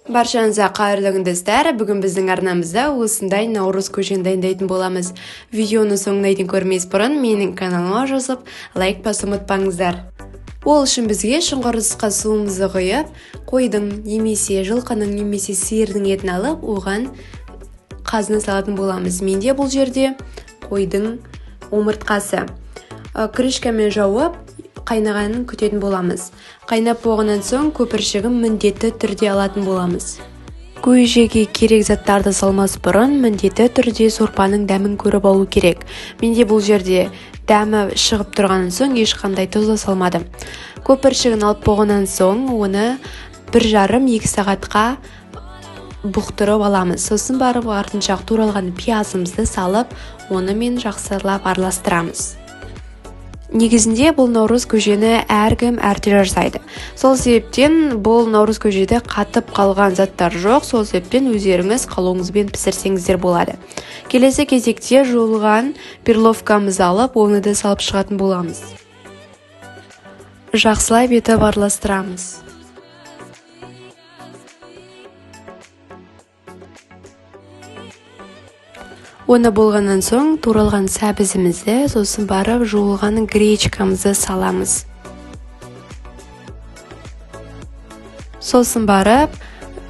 Баршаңызға қайырлы күндер. Бүгін біздің арнамызда осындай наурыз көжені дайындайтын боламыз. Видеоны соңына дейін көрмес бұрын менің каналыма жазып, лайк басуды ұмытпаңыздар. Ол үшін бізге шұңғыр ыдысқа суымызды құйып, қойдың немесе жылқының немесе сиырдың етін алып, оған қазына салатын боламыз. Менде бұл жерде қойдың омыртқасы. Крышкамен жауып, қайнағанын күтетін боламыз. Қайнап болғаннан соң көпіршігін міндетті түрде алатын боламыз. Көжеге керек заттарды салмас бұрын міндетті түрде сорпаның дәмін көріп алу керек. Менде бұл жерде дәмі шығып тұрғаннан соң ешқандай тұз салмадым. Көпіршігін алып болғаннан соң оны 1,5-2 сағатқа бұқтырып аламыз. Сосын барып артынша туралған пиязымызды салып, онымен жақсылап араластырамыз. Негізінде бұл наурыз көжені әркім әртүрлі жасайды. Сол себептен бұл наурыз көжеде қатып қалған заттар жоқ. Сол себептен өздеріңіз қалуыңызбен пісірсеңіздер болады. Келесі кезекте жуылған перловкамызды алып, оны да салып шығатын боламыз. Жақсылап етіп араластырамыз. Оны болғаннан соң туралған сәбізімізді, сосын барып жуылған гречкамызды саламыз. Сосын барып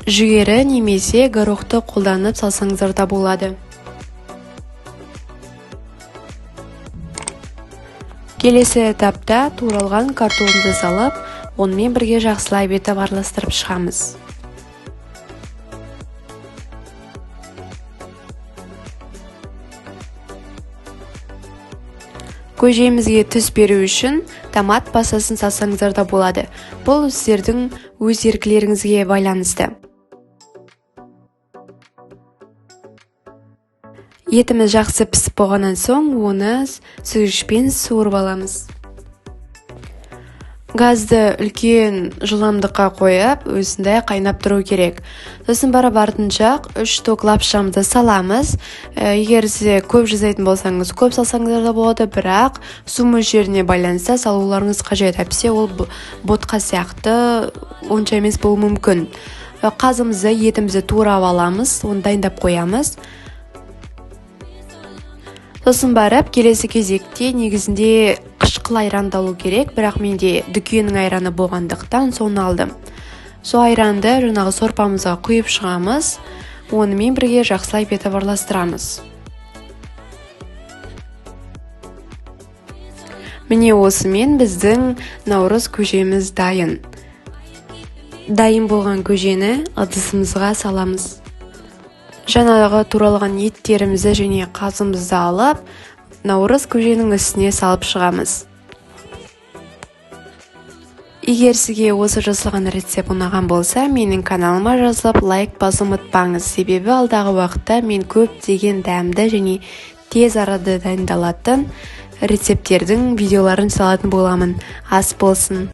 жүгері немесе горохты қолданып салсаңыздар да болады. Келесі этапта туралған картофелді салып, онымен бірге жақсылап етіп араластырып шығамыз. Көжемізге түс беру үшін томат пастасын салсаңыздар да болады. Бұл сіздердің өз еркілеріңізге байланысты. Етіміз жақсы пісіп болғаннан соң оны сүзгішпен суырып аламыз. Газды үлкен жыламдыққа қойып, осындай қайнап тұру керек. Сосын барып артынша 3 ток лапшамызды саламыз. Егер сіз көп жасайтын болсаңыз, көп салсаңыздар да болады, бірақ су мөлшеріне байланысты салуларыңыз қажет. Әйтпесе ол ботқа сияқты онша емес болуы мүмкін. Қазымызды, етімізді турап аламыз, оны дайындап қоямыз. Сосын барып, келесі кезекте негізінде қышқыл айранды алу керек, бірақ менде дүкеннің айраны болғандықтан соны алдым. Сол айранды жаңағы сорпамызға құйып шығамыз, онымен бірге жақсылап етіп араластырамыз. Міне осымен біздің наурыз көжеміз дайын. Дайын болған көжені ыдысымызға саламыз. Жаңағы туралған еттерімізді және қазымызды алып, наурыз көженің үстіне салып шығамыз. Егер сізге осы жасалған рецепт ұнаған болса, менің каналыма жазып, лайк басуды ұмытпаңыз. Себебі алдағы уақытта мен көптеген дәмді және тез арада дайындалатын рецепттердің видеоларын салатын боламын. Ас болсын!